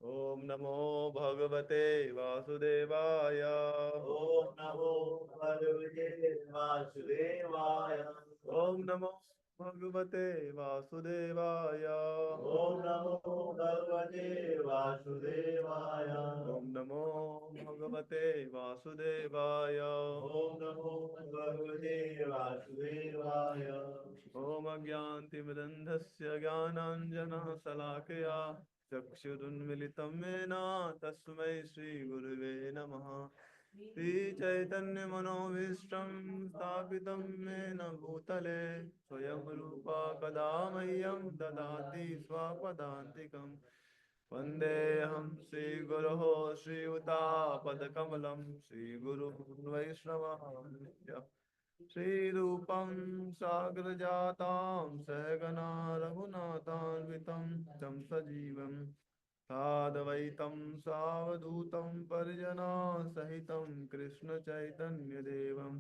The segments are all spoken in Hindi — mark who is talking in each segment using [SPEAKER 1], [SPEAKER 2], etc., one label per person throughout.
[SPEAKER 1] ओम नमो भगवते वासुदेवाय।
[SPEAKER 2] ओम नमो भगवते वासुदेवाय।
[SPEAKER 1] ओम नमो भगवते वासुदेवाय।
[SPEAKER 2] ओम नमो भगवते वासुदेवाय।
[SPEAKER 1] ओम नमो भगवते वासुदेवाय।
[SPEAKER 2] ओम नमो भगवते वासुदेवाय।
[SPEAKER 1] ओम अज्ञानतिमिरन्धस्य ज्ञानाञ्जनशलाकया चक्षुरुन्मिलितं येन तस्मै श्रीगुरुवे नमः। श्रीचैतन्यमनोभीष्टं स्थापितं येन भूतले स्वयं रूपा कदा मह्यं ददाति स्वपदान्तिकम्। वन्देऽहं श्रीगुरोः श्रीयुतापदकमलं श्रीगुरुं वैष्णवांश्च श्रीरूपं साग्रजातां सहगना रघुनाथान्वितं तं सजीवं साद्वैतं सावधूतं परिजनसहितं कृष्णचैतन्यदेवं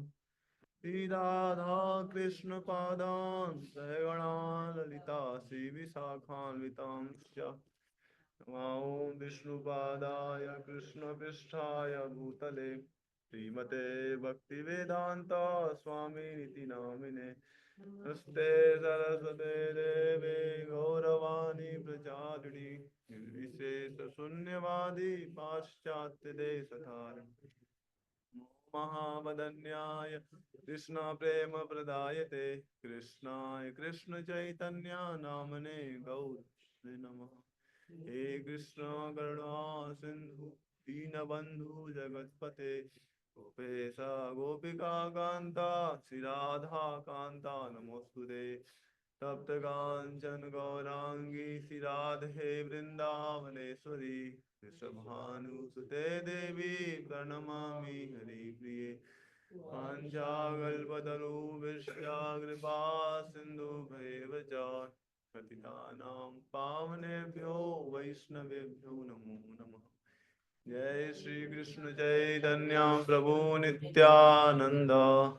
[SPEAKER 1] श्रीराधा कृष्णपादान् सहगणा ललिता श्रीविशाखान्वितांश्च नमामि विष्णुपादाय कृष्णपृष्ठाय भूतले श्रीमते भक्तिवेदांत स्वामिनिति नामिने नमस्ते सरस्वते देवे गौरवाणी प्रचारिणी निर्विशेष शून्यवादी पाश्चात्य देशधारिणी महावदन्याय कृष्ण प्रेम प्रदायते कृष्णाय कृष्ण चैतन्य नामने गौर नमः। हे कृष्ण करुणा सिंधु दीनबंधु जगतपते गोपेश गोपिका कांता श्री राधा कांता नमोस्तुते तप्त कांचन गौरांगी श्री राधे वृंदावनेश्वरी वृषभानुसुते देवी प्रणमामि हरिप्रिये पाञ्चाकल्पतरुभ्यश्च कृपा सिन्धुभ्येव च पतितानां पावनेभ्यो वैष्णवेभ्यो नमो नमः। जय श्री कृष्ण चैतन्य प्रभु नित्यानंद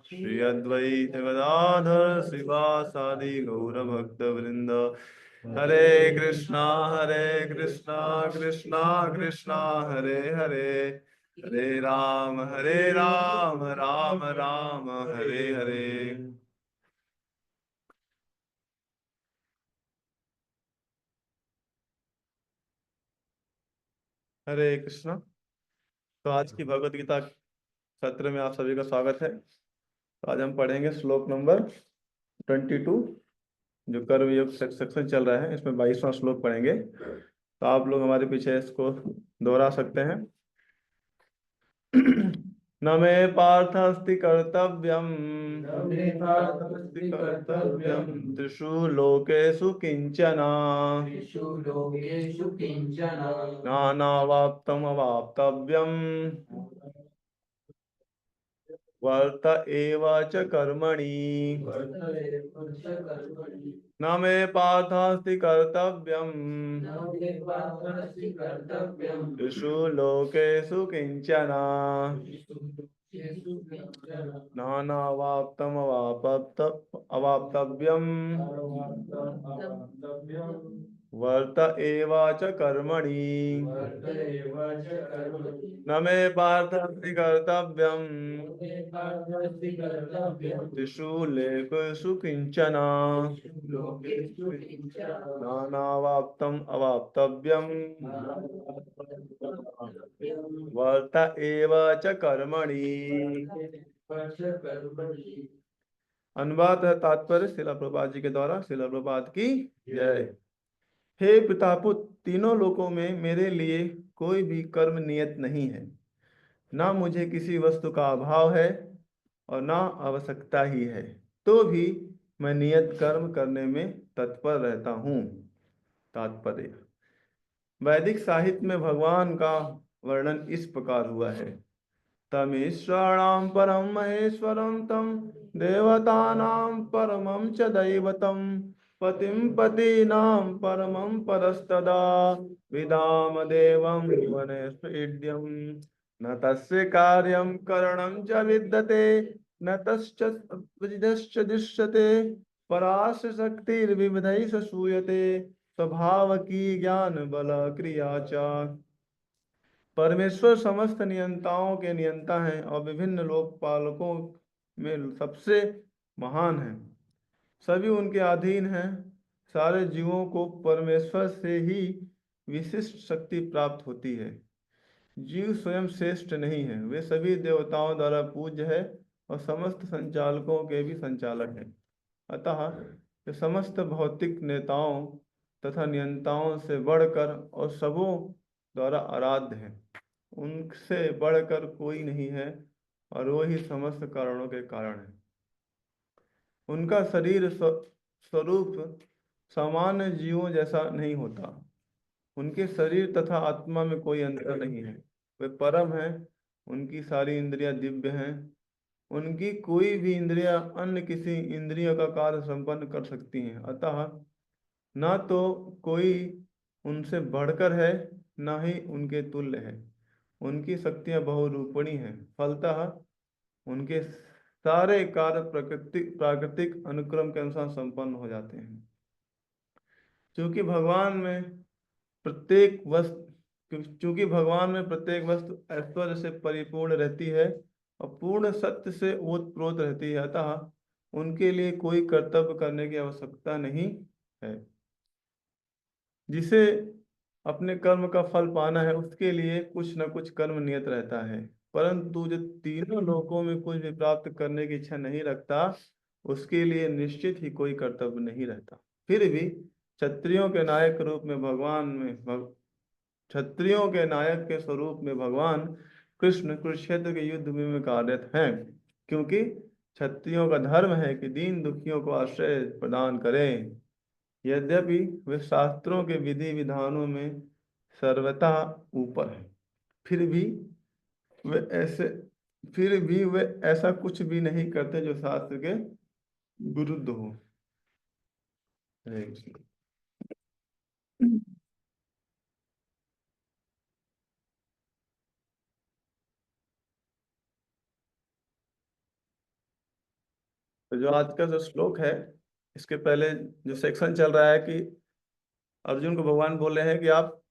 [SPEAKER 1] श्री अद्वैत गदाधर शिवासादि गौरभक्त वृंद हरे कृष्णा कृष्णा कृष्णा हरे हरे हरे राम राम राम हरे हरे। हरे कृष्णा। तो आज की भगवत गीता सत्र में आप सभी का स्वागत है। तो आज हम पढ़ेंगे श्लोक नंबर 22, जो कर्म योग सेक्शन चल रहा है, इसमें 22वां श्लोक पढ़ेंगे। तो आप लोग हमारे पीछे इसको दोहरा सकते हैं। न मे पार्थ अस्ति कर्तव्यम त्रिषु लोकेषु किंचन नानावाप्तम अवाप्तव्यम वर्त एव च कर्मणि। न मे पार्थास्ति कर्तव्यम् त्रिषु लोकेषु किंचन नानावाप्तम अवाप्तव्यम वर्त एव च कर्मणि। न मे पार्थास्ति कर्तव्यम् त्रिषु लोकेषु किंचन नानावाप्तम अवाप्तव्यम वर्त एव च कर्मणि। अनुवाद है तात्पर्य श्रील प्रभुपाद जी के द्वारा। श्रील प्रभुपाद की जय। हे पितापुत्र, तीनों लोकों में मेरे लिए कोई भी कर्म नियत नहीं है। ना मुझे किसी वस्तु का अभाव है और ना आवश्यकता ही है, तो भी मैं नियत कर्म करने में तत्पर रहता हूँ। तात्पर्य, वैदिक साहित्य में भगवान का वर्णन इस प्रकार हुआ है। तमीश्वराणां परम महेश्वरं तं देवतानां परमं च दैवतं पतिं पतीनां परमं परस्तदा विदाम देवं वनेष्वेद्यं न तस्य कार्यं करणं च विद्यते न तश्च विदश्च दृश्यते पराश शक्तिर्विविधैः सूयते स्वभाव की ज्ञान बल क्रिया चार। परमेश्वर समस्त नियंताओं के नियंता हैं और विभिन्न लोकपालकों में सबसे महान हैं। सभी उनके अधीन हैं। सारे जीवों को परमेश्वर से ही विशिष्ट शक्ति प्राप्त होती है। जीव स्वयं श्रेष्ठ नहीं है, वे सभी देवताओं द्वारा पूज्य है और समस्त संचालकों के भी संचालक हैं। अतः वे समस्त भौतिक नेताओं तथा नियंताओं से बढ़कर और सबों द्वारा आराध्य हैं। उनसे बढ़कर कोई नहीं है और वो ही समस्त कारणों के कारण है। उनका शरीर स्वरूप सामान्य जीवों जैसा नहीं होता। उनके शरीर तथा आत्मा में कोई अंतर नहीं है। वे परम हैं। उनकी सारी इंद्रियां दिव्य हैं। उनकी कोई भी इंद्रियां अन्य किसी इंद्रियों का कार्य संपन्न कर सकती हैं। अतः ना तो कोई उनसे बढ़कर है, ना ही उनके तुल्य है। उनकी शक्तियां बहुरूपणी हैं। फलतः उनके सारे कार्य प्राकृतिक अनुक्रम के अनुसार संपन्न हो जाते हैं। क्योंकि भगवान में प्रत्येक वस्तु ऐश्वर्य से परिपूर्ण रहती है और पूर्ण सत्य से ओतप्रोत रहती है। अतः उनके लिए कोई कर्तव्य करने की आवश्यकता नहीं है। जिसे अपने कर्म का फल पाना है उसके लिए कुछ न कुछ कर्म नियत रहता है। परंतु जो तीनों लोकों में कुछ भी प्राप्त करने की इच्छा नहीं रखता, उसके लिए निश्चित ही कोई कर्तव्य नहीं रहता। फिर भी क्षत्रियों के नायक रूप में क्षत्रियों के नायक के स्वरूप में भगवान कृष्ण कुरुक्षेत्र के युद्ध में कार्यरत हैं। क्योंकि क्षत्रियों का धर्म है कि दीन दुखियों को आश्रय प्रदान करें। यद्यपि वे शास्त्रों के विधि विधानों में सर्वथा ऊपर है, फिर भी वे ऐसे फिर भी वे ऐसा कुछ भी नहीं करते जो शास्त्र के विरुद्ध हो। हरे कृष्ण। तो जो आज का जो श्लोक है, इसके पहले जो सेक्शन चल रहा है कि अर्जुन को भगवान बोल रहे हैं कि आप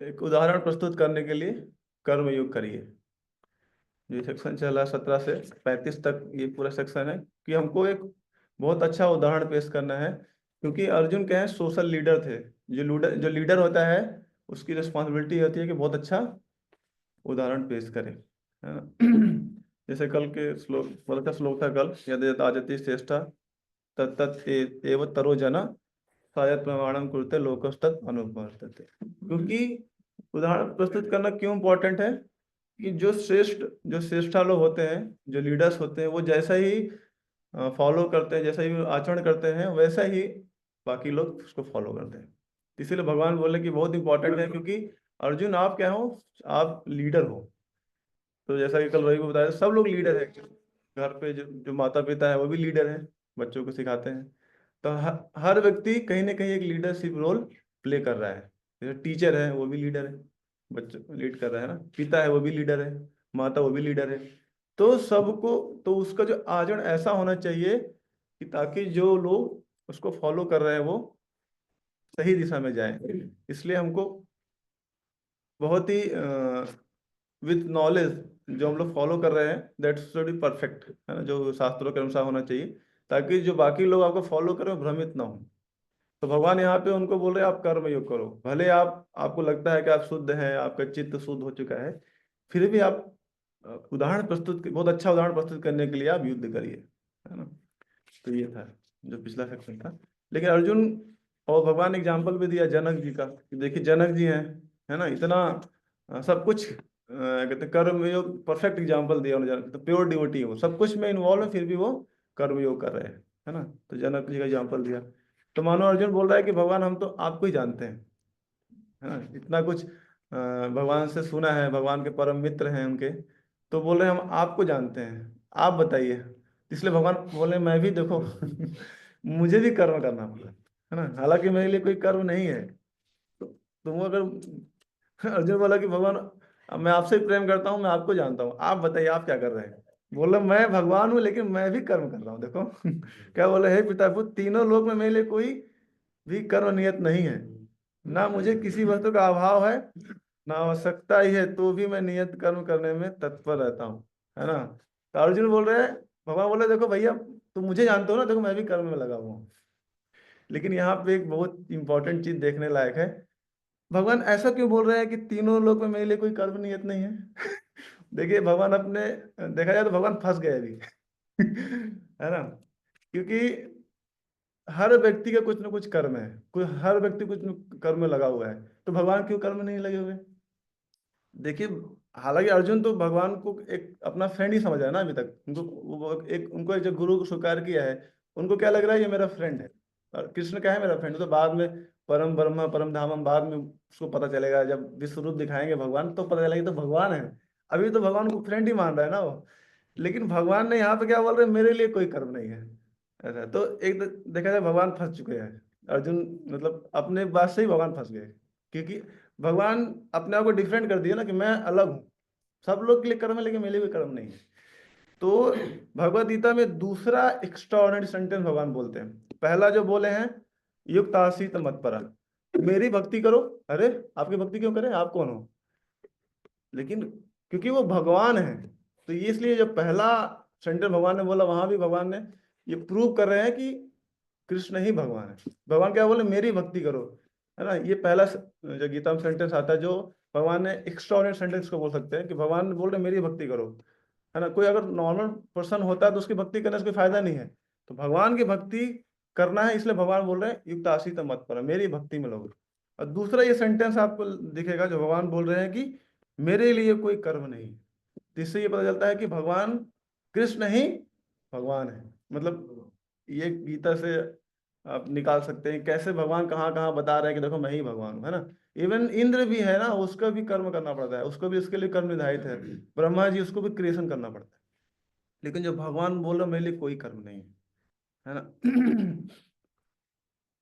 [SPEAKER 1] एक उदाहरण प्रस्तुत करने के लिए कर्म योग करिए। ये सेक्शन चल रहा है 17 से 35 तक, ये पूरा सेक्शन है कि हमको एक बहुत अच्छा उदाहरण पेश करना है। क्योंकि अर्जुन क्या है, सोशल लीडर थे। जो लीडर होता है उसकी रिस्पॉन्सिबिलिटी होती है कि बहुत अच्छा उदाहरण पेश करे, है ना। जैसे कल के श्लोक, कल का श्लोक था कल, यद आजति श्रेष्ठा तत्त एव तरो जना शायद प्रमाणम कुरुते लोकस्तत् अनुवर्तते। क्योंकि उदाहरण प्रस्तुत करना क्यों इम्पोर्टेंट है कि जो श्रेष्ठा लोग होते हैं, जो लीडर्स होते हैं, वो जैसा ही फॉलो करते हैं, जैसा ही आचरण करते हैं, वैसा ही बाकी लोग उसको फॉलो करते हैं। इसीलिए भगवान बोले कि बहुत इंपॉर्टेंट है। क्योंकि अर्जुन आप क्या हो, आप लीडर हो। तो जैसा कि कल रवि को बताया, सब लोग लीडर है। घर पे जो माता पिता है वो भी लीडर है, बच्चों को सिखाते हैं। तो हर व्यक्ति कहीं ना कहीं एक लीडरशिप रोल प्ले कर रहा है। जैसे टीचर है वो भी लीडर है, बच्चों को लीड कर रहा है ना। पिता है वो भी लीडर है, माता वो भी लीडर है। तो सबको, तो उसका जो आचरण ऐसा होना चाहिए कि ताकि जो लोग उसको फॉलो कर रहे हैं वो सही दिशा में जाए। इसलिए हमको बहुत ही विथ नॉलेज जो हम लोग फॉलो कर रहे हैं, दैट शुड बी परफेक्ट, है ना, जो शास्त्रों के अनुसार होना चाहिए, ताकि जो बाकी लोग आपको फॉलो करें वो भ्रमित ना हो। तो भगवान यहाँ पे उनको बोल रहे हैं आप कर्म योग करो। भले आपको लगता है कि आप शुद्ध हैं, आपका चित्त शुद्ध हो चुका है, फिर भी आप बहुत अच्छा उदाहरण प्रस्तुत करने के लिए आप युद्ध करिए, है ना। तो ये था जो पिछला सेक्शन था। लेकिन अर्जुन और भगवान ने एग्जाम्पल भी दिया जनक जी का कि देखिए जनक जी हैं, है ना, इतना सब कुछ कहते कर्म योग परफेक्ट एग्जाम्पल दिया उन्होंने। तो प्योर डिवोटी हो, सब कुछ में इन्वॉल्व है, फिर भी वो कर्म योग कर रहे हैं, है ना। तो जनक जी का एग्जाम्पल दिया। तो मानो अर्जुन बोल रहा है कि भगवान हम तो आपको ही जानते हैं, है ना, इतना कुछ भगवान से सुना है, भगवान के परम मित्र हैं उनके। तो बोल रहे हैं हम आपको जानते हैं, आप बताइए। इसलिए भगवान बोले मैं भी देखो मुझे भी कर्म करना पड़ा, है ना। हालांकि मेरे लिए कोई कर्म नहीं है। तो तुम अगर अर्जुन बोला कि भगवान अब मैं आपसे प्रेम करता हूँ, मैं आपको जानता हूँ, आप बताइए आप क्या कर रहे हैं। बोला मैं भगवान हूँ लेकिन मैं भी कर्म कर रहा हूँ, देखो क्या बोले, हे पिता पुत्र तीनों लोक में मेरे लिए कोई भी कर्म नियत नहीं है, ना मुझे किसी वस्तु का अभाव है, ना आवश्यकता ही है, तो भी मैं नियत कर्म करने में तत्पर रहता हूँ, है ना। तो अर्जुन बोल रहे हैं, भगवान बोले देखो भैया, तुम मुझे जानते हो ना, देखो मैं भी कर्म में लगा हुआ हूँ। लेकिन यहाँ पे एक बहुत इंपॉर्टेंट चीज देखने लायक है, भगवान ऐसा क्यों बोल रहे हैं कि तीनों लोग में मेरे लिए कोई कर्म नियत नहीं है? देखिए भगवान अपने, देखा जाए तो भगवान फंस गए अभी। है ना, क्योंकि हर व्यक्ति का कुछ ना कुछ कर्म है, कोई हर व्यक्ति कुछ न कर्म में लगा हुआ है, तो भगवान क्यों कर्म नहीं लगे हुए? देखिए, हालांकि अर्जुन तो भगवान को एक अपना फ्रेंड ही समझा है ना अभी तक, उनको उनको एक जो गुरु को स्वीकार किया है, उनको क्या लग रहा है ये मेरा फ्रेंड है। और कृष्ण क्या है, मेरा फ्रेंड। तो बाद में परम ब्रह्म परम धामम, बाद में उसको पता चलेगा, जब विश्व रूप दिखाएंगे भगवान तो पता चलेगा, तो भगवान है। अभी तो भगवान को फ्रेंड ही मान रहा है ना वो। लेकिन भगवान ने यहाँ पे क्या बोल रहे हैं, मेरे लिए कोई कर्म नहीं है। ऐसा तो एक देखा जाए भगवान फंस चुके हैं। अर्जुन मतलब अपने बात से ही भगवान फंस गए, क्योंकि भगवान अपने आप को डिफरेंट कर दिया ना, कि मैं अलग हूँ, सब लोग के लिए कर्म है लेकिन मेरे लिए कोई कर्म नहीं है। तो भगवत गीता में दूसरा एक्स्ट्राऑर्डिनरी सेंटेंस भगवान बोलते हैं, पहला जो बोले हैं, युक्त आसीत मत्परा, मेरी भक्ति करो। अरे आपकी भक्ति क्यों करें, आप कौन हो? लेकिन क्योंकि वो भगवान है, तो ये इसलिए जब पहला सेंटेंस भगवान ने बोला, वहां भी भगवान ने ये प्रूव कर रहे हैं कि कृष्ण ही भगवान है। भगवान क्या बोले, मेरी भक्ति करो, है ना। ये पहला जो गीता में सेंटेंस आता है, जो भगवान ने एक्स्ट्राऑर्डिनरी सेंटेंस को बोल सकते हैं, कि भगवान बोल रहे मेरी भक्ति करो, है ना। कोई अगर नॉर्मल पर्सन होता है तो उसकी भक्ति करने से कोई फायदा नहीं है, तो भगवान की भक्ति करना है, इसलिए भगवान बोल रहे हैं युक्त आसीत मत पर, मेरी भक्ति में लोग। और दूसरा ये सेंटेंस आपको दिखेगा जो भगवान बोल रहे हैं कि मेरे लिए कोई कर्म नहीं। तो इससे ये पता चलता है कि भगवान कृष्ण ही भगवान है। मतलब ये गीता से आप निकाल सकते हैं कैसे भगवान कहाँ कहाँ बता रहे हैं कि देखो मैं ही भगवान हूँ, है ना। इवन इंद्र भी है ना, उसका भी कर्म करना पड़ता है, उसको भी उसके लिए कर्म निर्धारित है। ब्रह्मा जी, उसको भी क्रिएशन करना पड़ता है। लेकिन जो भगवान बोल रहे मेरे लिए कोई कर्म नहीं है ना।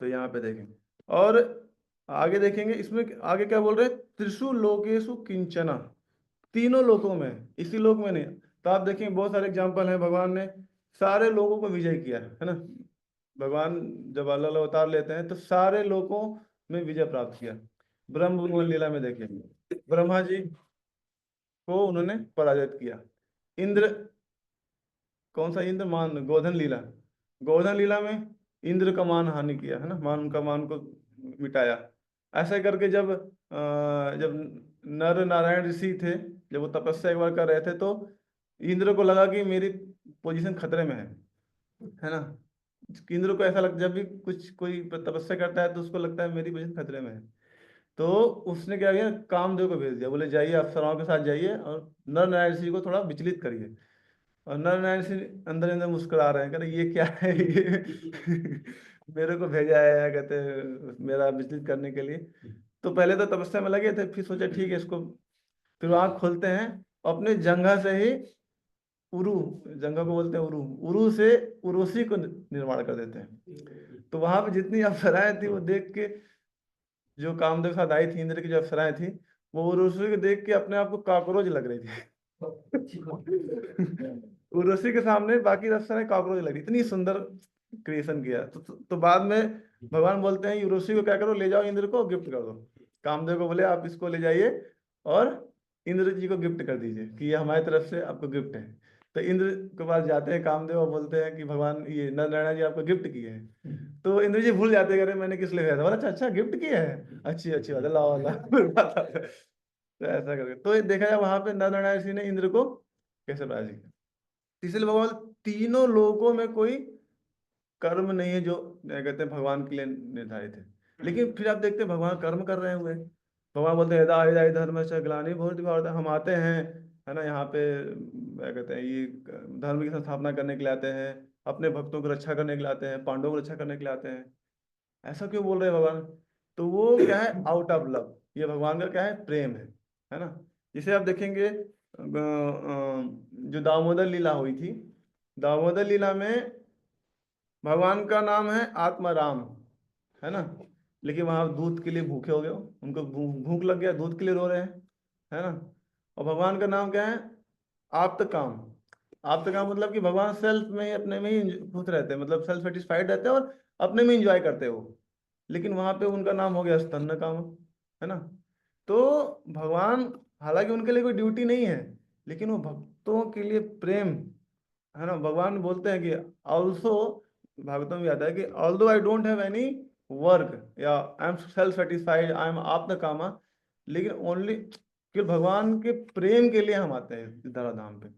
[SPEAKER 1] तो यहाँ पे देखेंगे, और आगे देखेंगे इसमें आगे क्या बोल रहे हैं, त्रिषु लोकेशु किंचना, तीनों लोकों में, इसी लोक में नहीं। तो आप देखेंगे बहुत सारे एग्जाम्पल हैं, भगवान ने सारे लोगों को विजय किया है ना। भगवान जब अलग अलग अवतार लेते हैं तो सारे लोकों में विजय प्राप्त किया। ब्रह्म लीला में देखिए, ब्रह्मा जी को उन्होंने पराजित किया। इंद्र, कौन सा इंद्र, मान गोधन लीला, गोधन लीला में इंद्र का मान हानि किया, है ना, मान उनका मान को मिटाया। ऐसे करके जब नर नारायण ऋषि थे, जब वो तपस्या एक बार कर रहे थे, तो इंद्र को लगा कि मेरी पोजीशन खतरे में है ना। इंद्र को ऐसा लगता, जब भी कुछ कोई तपस्या करता है तो उसको लगता है मेरी पोजीशन खतरे में है। तो उसने क्या किया, कामदेव को भेज दिया, बोले जाइए अप्सराओं के साथ जाइए और नर नारायण ऋषि को थोड़ा विचलित करिए। और नर नारायण सिंह अंदर अंदर मुस्कुरा रहे हैं, कहते ये क्या है ये। मेरे को भेजा है, कहते मेरा विचलित करने के लिए। तो पहले तो तपस्या में लगे थे, फिर सोचा ठीक है इसको, फिर आँख खोलते हैं, अपने जंघा से ही उरु, जंघा को बोलते हैं उरु, उरु से उर्वशी को निर्माण कर देते हैं। तो वहां पे जितनी अप्सराएं थी वो देख के, जो कामदेव के साथ आई थी, इंद्र की जो अप्सराएं थी, वो उर्वशी को देख के अपने आप को कॉकरोच लग रही थी। उर्वशी के सामने बाकी अप्सराएं कॉकरोच लग रही, इतनी सुंदर क्रिएशन किया। तो बाद में भगवान बोलते हैं उर्वशी को क्या करो, ले जाओ इंद्र को गिफ्ट कर दो। कामदेव को बोले आप इसको ले जाइए और इंद्र जी को गिफ्ट कर दीजिए, कि ये हमारी तरफ से आपको गिफ्ट है। तो इंद्र के पास जाते हैं कामदेव और बोलते हैं कि भगवान ये नर नारायण जी आपको गिफ्ट किए हैं। तो इंद्र जी भूल जाते हैं, अरे मैंने किस लिए भेजा था, बोला अच्छा अच्छा गिफ्ट किया है, अच्छी अच्छी बात है, लाओ लाओ। फिर बात आता है। तो ऐसा करके तो ये देखा जाए वहां पे नर नारायण जी ने इंद्र को कैसे पराजित किया। इसलिए भगवान तीनों लोगों में कोई कर्म नहीं है जो क्या कहते हैं भगवान के लिए निर्धारित है। लेकिन फिर आप देखते हैं भगवान कर्म कर रहे हुए, भगवान बोलते हैं यदा यदा हि धर्मस्य ग्लानिर्भवति भारत भारत, हम आते हैं, है ना, यहाँ पे क्या कहते हैं ये धर्म की स्थापना करने के लिए आते हैं, अपने भक्तों की रक्षा करने के लिए आते हैं, पांडवों की रक्षा करने के लिए आते हैं। ऐसा क्यों बोल रहे हैं भगवान? तो वो क्या है, आउट ऑफ लव, ये भगवान का क्या है, प्रेम है ना। जिसे आप देखेंगे जो दामोदर लीला हुई थी, दामोदर लीला में भगवान का नाम है आत्माराम, है ना। लेकिन वहां दूध के लिए भूखे हो गए हो, उनको भूख लग गया, दूध के लिए रो रहे हैं, है ना। और भगवान का नाम क्या है, आप्त काम। आप्त काम मतलब कि भगवान सेल्फ में ही, अपने में ही खुश रहते हैं, मतलब सेल्फ सेटिस्फाइड रहते हैं और अपने में इंजॉय करते हो। लेकिन वहां पे उनका नाम हो गया स्तन कामा, है ना। तो भगवान, हालांकि उनके लिए कोई ड्यूटी नहीं है, लेकिन वो भक्तों के लिए प्रेम, है ना। भगवान बोलते हैं कि ऑल्सो, भागवतम में आता है कि although I don't have any work या I am self satisfied, I am आप द कामा, लेकिन ओनली कि भगवान के प्रेम के लिए हम आते हैं इस धराधाम पे,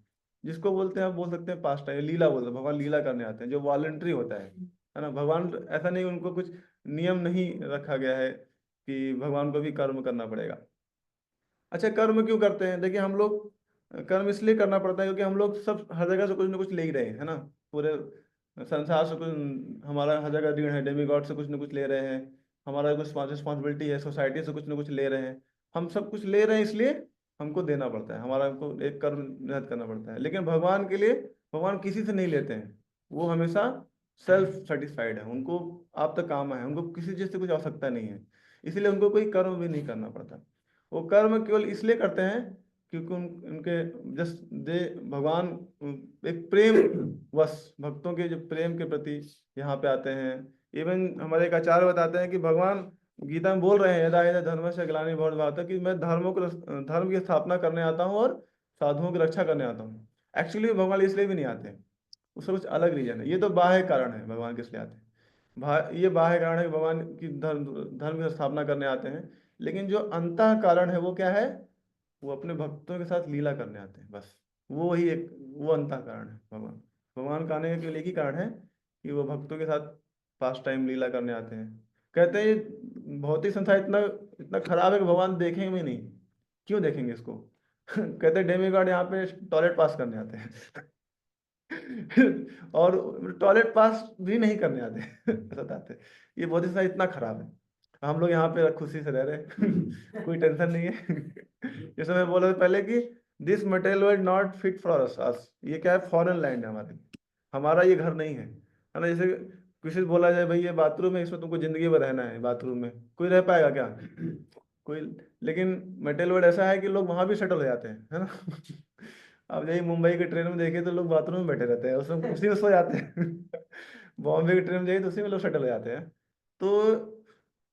[SPEAKER 1] जिसको बोलते हैं, आप बोल सकते हैं पास्ट टाइम, लीला बोलते हैं, भगवान लीला करने आते हैं, जो वॉलंटरी होता है ना। भगवान ऐसा नहीं, उनको कुछ नियम नहीं रखा गया है कि भगवान को भी कर्म करना पड़ेगा। अच्छा, कर्म क्यों करते हैं? देखिए, हम लोग कर्म इसलिए करना पड़ता है क्योंकि हम लोग सब हर जगह से कुछ ना कुछ ले ही रहे हैं, है ना। पूरे संसार से कुछ, हमारा हर जगह ऋण है, डेमी गॉड से कुछ ना कुछ ले रहे हैं, हमारा कुछ रिस्पॉन्सिबिलिटी है, सोसाइटी से कुछ ना कुछ ले रहे हैं। हम सब कुछ ले रहे हैं, इसलिए हमको देना पड़ता है, हमारा हमको एक कर्म नियत करना पड़ता है। लेकिन भगवान के लिए, भगवान किसी से नहीं लेते हैं, वो हमेशा सेल्फ सेटिस्फाइड है, उनको आप तक काम है, उनको किसी चीज़ से कुछ आवश्यकता नहीं है, इसलिए उनको कोई कर्म भी नहीं करना पड़ता। वो कर्म केवल इसलिए करते हैं क्योंकि उनके जस्ट दे भगवान एक प्रेम वश, भक्तों के जो प्रेम के प्रति यहाँ पे आते हैं। इवन हमारे एक आचार्य बताते हैं कि भगवान गीता में बोल रहे हैं, यदा यदा धर्म से ग्लानि बहुत बात है, कि मैं धर्म की स्थापना करने आता हूँ और साधुओं की रक्षा करने आता हूँ। एक्चुअली भगवान इसलिए भी नहीं आते, उसका कुछ अलग रीजन है। ये तो बाह्य कारण है भगवान किस लिए आते हैं, ये बाह्य कारण है कि भगवान की धर्म धर्म की स्थापना करने आते हैं। लेकिन जो अंतः कारण है वो क्या है? वो अपने भक्तों के साथ लीला करने आते हैं, बस। वो ही एक, वो अंतः कारण है। भगवान भगवान का आने का केवल एक ही कारण है कि वो भक्तों के साथ पास टाइम लीला करने आते हैं। कहते हैं ये भौतिक संसार इतना इतना खराब है कि भगवान देखेंगे भी नहीं। क्यों देखेंगे इसको? कहते हैं डेमीगॉड यहाँ पे टॉयलेट पास करने आते हैं। और टॉयलेट पास भी नहीं करने आते, बताते हैं। ये बहुत ही इतना खराब है, हम लोग यहाँ पे खुशी से रह रहे हैं। कोई टेंशन नहीं है। जैसे मैं बोला था पहले कि this material world not fit for us, ये क्या है, फॉरेन लैंड है हमारे, हमारा ये घर नहीं है ना। जैसे किसी से बोला जाए भाई ये बाथरूम है, इसमें तुमको जिंदगी भर रहना है, बाथरूम में कोई रह पाएगा क्या? कोई। लेकिन मेटल वर्ल्ड ऐसा है कि लोग वहां भी सेटल हो जाते हैं, है ना। अब यही मुंबई के ट्रेन में देखे तो लोग बाथरूम में बैठे रहते हैं, उसमें उसी में सो जाते हैं। बॉम्बे की ट्रेन में जाइए तो उसी में लोग सेटल हो जाते हैं। तो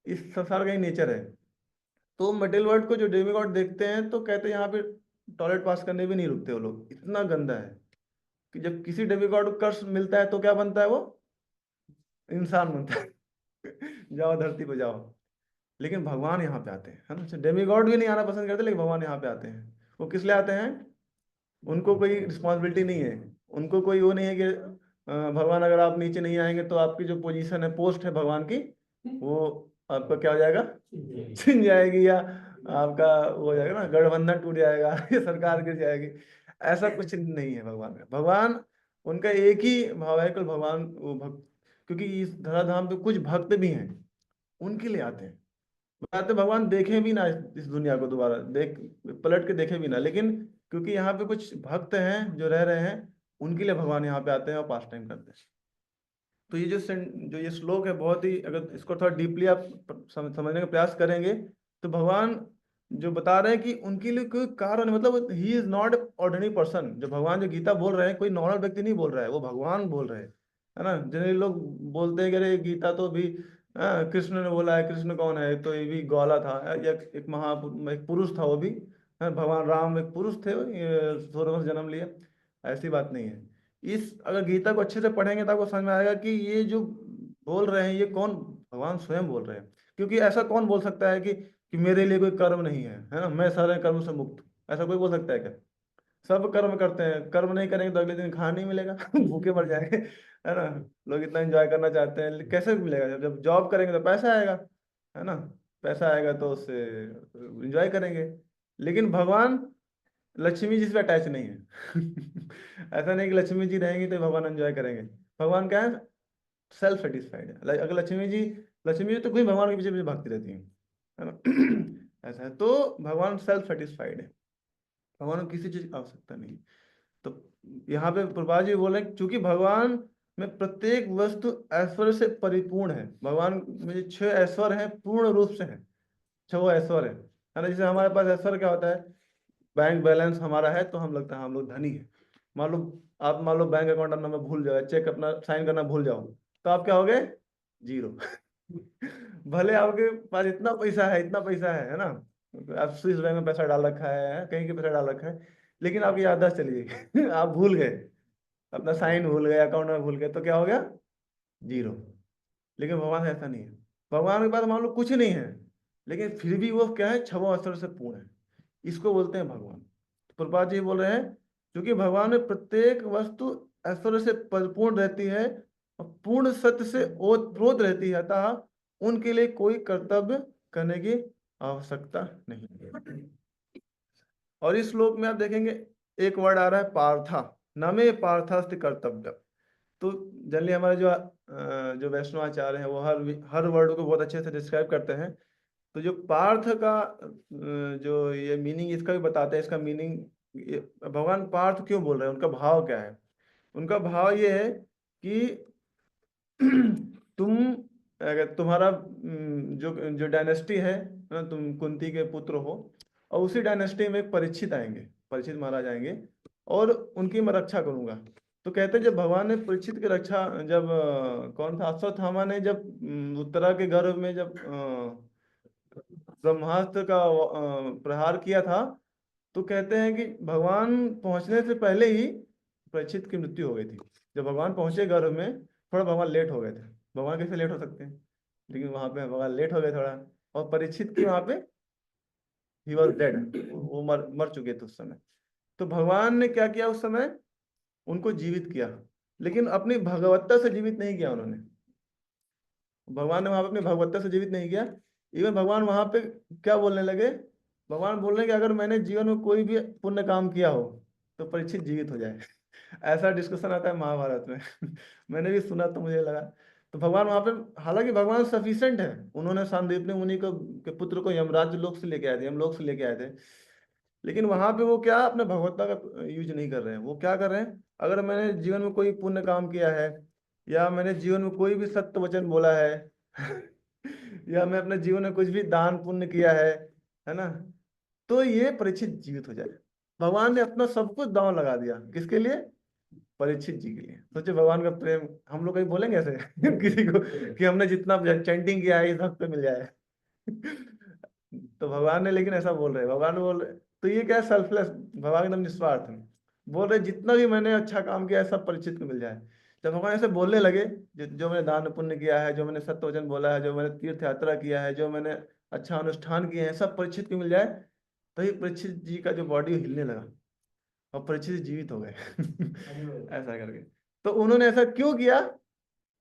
[SPEAKER 1] इस संसार का ही नेचर है। तो मेटल वर्ल्ड को जो डेमीगॉड देखते हैं तो कहते हैं यहाँ पे टॉयलेट पास करने भी नहीं रुकते वो लोग, इतना गंदा है। कि जब किसी डेमीगॉड को कर्स मिलता है तो क्या बनता है वो? इंसान बनता है। जाओ धरती पे जाओ। लेकिन भगवान यहाँ पे आते हैं, है ना। डेमीगॉड भी नहीं आना पसंद करते, लेकिन भगवान यहाँ पे आते हैं। वो किस लिए आते हैं? उनको कोई रिस्पॉन्सिबिलिटी नहीं है, उनको कोई वो नहीं है कि भगवान अगर आप नीचे नहीं आएंगे तो आपकी जो पोजीशन है, पोस्ट है भगवान की, वो आपका क्या हो जाएगा? छिन जाएगी, या आपका वो हो जाएगा ना, गठबंधन टूट जाएगा, या सरकार गिर जाएगी। ऐसा कुछ नहीं है भगवान का। भगवान, उनका एक ही भाव है कि भगवान वो भक्त, क्योंकि इस धराधाम पे कुछ भक्त भी हैं, उनके लिए आते हैं। आते भगवान देखे भी ना इस दुनिया को, दोबारा देख पलट के देखे भी ना, लेकिन क्योंकि यहाँ पे कुछ भक्त हैं जो रह रहे हैं, उनके लिए भगवान यहाँ पे आते हैं और पास टाइम करते हैं। तो ये जो ये श्लोक है, बहुत ही, अगर इसको थोड़ा डीपली आप समझने का प्रयास करेंगे तो भगवान जो बता रहे हैं कि उनके लिए कोई कारण, मतलब he is not ordinary person. जो भगवान जो गीता बोल रहे हैं, कोई नॉर्मल व्यक्ति नहीं बोल रहा है, वो भगवान बोल रहे हैं, है ना। जनरली लोग बोलते हैं कि अरे गीता तो भी कृष्ण ने बोला है, कृष्ण कौन है, तो ये भी ग्वाला था, या एक एक पुरुष था वो भी, भगवान राम एक पुरुष थे, 16 वर्ष जन्म लिया। ऐसी बात नहीं है। इस अगर गीता को अच्छे से पढ़ेंगे तो आपको समझ में आएगा कि ये जो बोल रहे हैं ये कौन, भगवान स्वयं बोल रहे हैं। क्योंकि ऐसा कौन बोल सकता है कि मेरे लिए कोई कर्म नहीं है ना, मैं सारे कर्म से मुक्त हूं? ऐसा कोई बोल सकता है क्या? सब कर्म करते हैं, कर्म नहीं करेंगे तो अगले दिन खाना नहीं मिलेगा। भूखे मर जाएंगे, है ना। लोग इतना एंजॉय करना चाहते हैं, लेकिन कैसे मिलेगा? जब जॉब करेंगे तो पैसा आएगा, है ना। पैसा आएगा तो उससे एंजॉय करेंगे। लेकिन भगवान लक्ष्मी जी से अटैच नहीं है। ऐसा नहीं कि लक्ष्मी जी रहेंगी तो भगवान एंजॉय करेंगे। भगवान क्या है? सेल्फ सेटिस्फाइड है। अगर लक्ष्मी जी तो कोई भगवान के पीछे पीछे भागती रहती है ना। ऐसा है, तो भगवान सेल्फ सेटिस्फाइड है, भगवान को किसी चीज की आवश्यकता नहीं। तो यहाँ पे प्रभुपाद जी बोले क्योंकि भगवान में प्रत्येक वस्तु ऐश्वर्य से परिपूर्ण है। भगवान में जो 6 ऐश्वर्य हैं पूर्ण रूप से है, 6 ऐश्वर्य है ना। जैसे हमारे पास ऐश्वर्य क्या होता है? बैंक बैलेंस हमारा है तो हम लगता है हम लोग धनी है। मान लो आप, मान लो बैंक अकाउंट नंबर भूल जाओ, चेक अपना साइन करना भूल जाओ, तो आप क्या हो गए? जीरो। भले आपके पास इतना पैसा है ना, आप स्विस बैंक में पैसा डाल रखा है, कहीं के पैसा डाल रखा है, लेकिन आपकी याददाश्त चली गई आप भूल गए, अपना साइन भूल गए, अकाउंट में भूल गए, तो क्या हो गया? जीरो। लेकिन भगवान ऐसा नहीं है। भगवान के पास मान लो कुछ नहीं है, लेकिन फिर भी वो क्या है? छवों अस्त्र से पूर्ण है। इसको बोलते हैं भगवान। तो प्रभुपाद जी बोल रहे हैं, क्योंकि भगवान में प्रत्येक वस्तु ऐश्वर्य से परिपूर्ण रहती है और पूर्ण सत्य से ओतप्रोत रहती है, अतः उनके लिए कोई कर्तव्य करने की आवश्यकता नहीं है। और इस श्लोक में आप देखेंगे एक वर्ड आ रहा है पार्था, नमे पार्थास्ति कर्तव्य। तो जनरली हमारे जो वैष्णवाचार्य हैं वो हर वर्ड को बहुत अच्छे से डिस्क्राइब करते हैं। तो जो पार्थ का जो ये मीनिंग इसका भी बताते हैं, इसका मीनिंग भगवान पार्थ क्यों बोल रहे हैं, उनका भाव क्या है? उनका भाव ये है कि तुम, अगर तुम्हारा जो जो डायनेस्टी है ना, तुम कुंती के पुत्र हो, और उसी डायनेस्टी में एक परीक्षित आएंगे, परीक्षित महाराज आएंगे, और उनकी मैं रक्षा करूंगा। तो कहते हैं जब भगवान ने परीक्षित की रक्षा, जब कौन था, अश्वत्थामा ने जब उत्तरा के गर्भ में जब ब्रह्मास्त्र का प्रहार किया था, तो कहते हैं कि भगवान पहुंचने से पहले ही परीक्षित की मृत्यु हो गई थी। जब भगवान पहुंचे गर्भ में, थोड़ा भगवान लेट हो गए थे। भगवान कैसे लेट हो सकते हैं? लेकिन वहां पे भगवान लेट हो गए थोड़ा, और परीक्षित की वहां पे ही वॉज डेड, वो मर चुके थे उस समय। तो भगवान ने क्या किया उस समय? उनको जीवित किया, लेकिन अपनी भगवत्ता से जीवित नहीं किया उन्होंने। भगवान ने वहां पे अपनी भगवत्ता से जीवित नहीं किया। इवन भगवान वहां पे क्या बोलने लगे? भगवान बोल रहे हैं कि अगर मैंने जीवन में कोई भी पुण्य काम किया हो तो परीक्षित जीवित हो जाए। ऐसा डिस्कशन आता है महाभारत में। मैंने भी सुना तो मुझे लगा। तो भगवान वहां पे, हालांकि भगवान सफिशिएंट है, उन्होंने सांदीपनि मुनि को के पुत्र को यमराज लोक से लेके आए थे, यमलोक से लेके आए थे, लेकिन वहां पे वो क्या अपने भगवत्ता का यूज नहीं कर रहे हैं। वो क्या कर रहे हैं? अगर मैंने जीवन में कोई पुण्य काम किया है, या मैंने जीवन में कोई भी सत्य वचन बोला है, या मैं अपने जीवन में कुछ भी दान पुण्य किया है ना, तो ये परीक्षित जीवित हो जाए। भगवान ने अपना सब कुछ दांव लगा दिया, किसके लिए? परीक्षित जी के लिए। सोचे भगवान का प्रेम हम लोग कहीं बोलेंगे ऐसे किसी को कि हमने जितना चैंटिंग किया है इस हक पे मिल जाए। तो भगवान ने लेकिन ऐसा बोल रहे हैं, भगवान बोल रहे, तो ये क्या है? सेल्फलेस, भगवान एकदम निस्वार्थ है। बोल रहे जितना भी मैंने अच्छा काम किया है सब परीक्षित को मिल जाए। जब भगवान ऐसे बोलने लगे, जो मैंने दान पुण्य किया है, जो मैंने सत्य वचन बोला है, जो मैंने तीर्थ यात्रा किया है, जो मैंने अच्छा अनुष्ठान किए हैं, सब परीक्षित को मिल जाए, तो ये परीक्षित जी का जो बॉडी हिलने लगा और परीक्षित जीवित हो गए। ऐसा करके। तो उन्होंने ऐसा क्यों किया?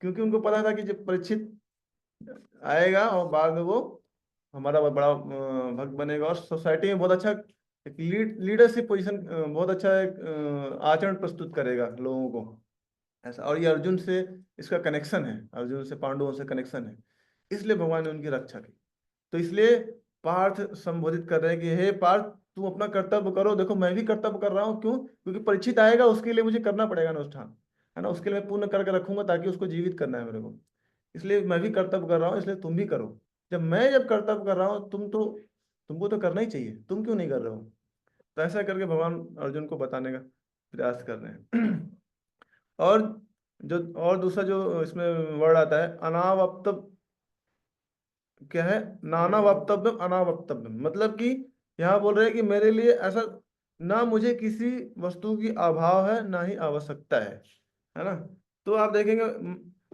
[SPEAKER 1] क्योंकि उनको पता था कि जब परीक्षित आएगा और बाद में वो हमारा बहुत बड़ा भक्त बनेगा, और सोसाइटी में बहुत अच्छा एक लीडरशिप पोजीशन, बहुत अच्छा एक आचरण प्रस्तुत करेगा लोगों को। ऐसा, और ये अर्जुन से इसका कनेक्शन है, अर्जुन से पांडवों से कनेक्शन है, इसलिए भगवान ने उनकी रक्षा की। तो इसलिए पार्थ संबोधित कर रहे हैं कि हे पार्थ, तुम अपना कर्तव्य करो। देखो मैं भी कर्तव्य कर रहा हूँ, क्यों? क्योंकि परीक्षित आएगा, उसके लिए मुझे करना पड़ेगा अनुष्ठान, है ना, उसके लिए मैं पूर्ण करके रखूंगा, ताकि उसको जीवित करना है मेरे को। इसलिए मैं भी कर्तव्य कर रहा हूँ, इसलिए तुम भी करो। जब कर्तव्य कर रहा हूँ, तुमको तो करना ही चाहिए, तुम क्यों नहीं कर रहे हो? तो ऐसा करके भगवान अर्जुन को बताने का प्रयास कर रहे हैं। और और दूसरा जो इसमें वर्ड आता है अनावप्त, क्या है? नाना वक्तव्यम अनावक्तव्यम, मतलब कि यहाँ बोल रहे हैं कि मेरे लिए ऐसा, ना मुझे किसी वस्तु की अभाव है ना ही आवश्यकता है ना। तो आप देखेंगे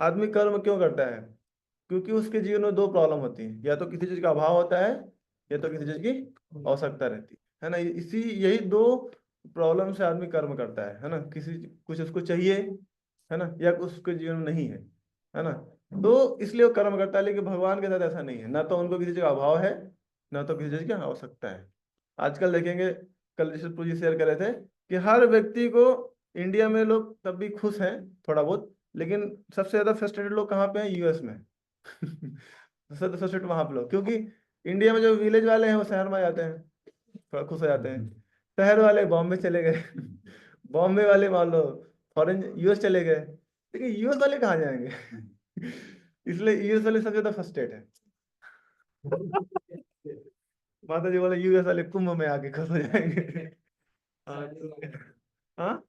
[SPEAKER 1] आदमी कर्म क्यों करता है? क्योंकि उसके जीवन में दो प्रॉब्लम होती है, या तो किसी चीज का अभाव होता है, या तो किसी चीज की आवश्यकता रहती है ना। इसी यही दो प्रॉब्लम से आदमी कर्म करता है ना। किसी कुछ उसको चाहिए, है ना, या कुछ उसके जीवन में नहीं है ना। तो इसलिए वो कर्म करता है, लेकिन भगवान के साथ ऐसा नहीं है, ना तो उनको किसी चीज का अभाव है, ना तो किसी चीज की आवश्यकता है। आजकल देखेंगे, कल ऋषि जी शेयर कर रहे थे कि हर व्यक्ति को, इंडिया में लोग तब भी खुश हैं थोड़ा बहुत, लेकिन सबसे ज्यादा फ्रस्ट्रेटेड लोग कहाँ पे हैं? यूएस में। सबसे फ्रस्ट्रेटेड वहां पे लोग, क्योंकि इंडिया में जो विलेज वाले हैं वो शहर में आ जाते हैं, थोड़ा खुश हो जाते हैं। शहर वाले बॉम्बे चले गए, बॉम्बे वाले मान लो फॉरेन यूएस चले गए, लेकिन यूएस वाले कहाँ जाएंगे? इसलिए यूएस वाले सबसे ज्यादा फ्रस्ट्रेट है। माता जी बोले यूएस वाले कुंभ में आके खुश हो जाएंगे। हाँ हाँ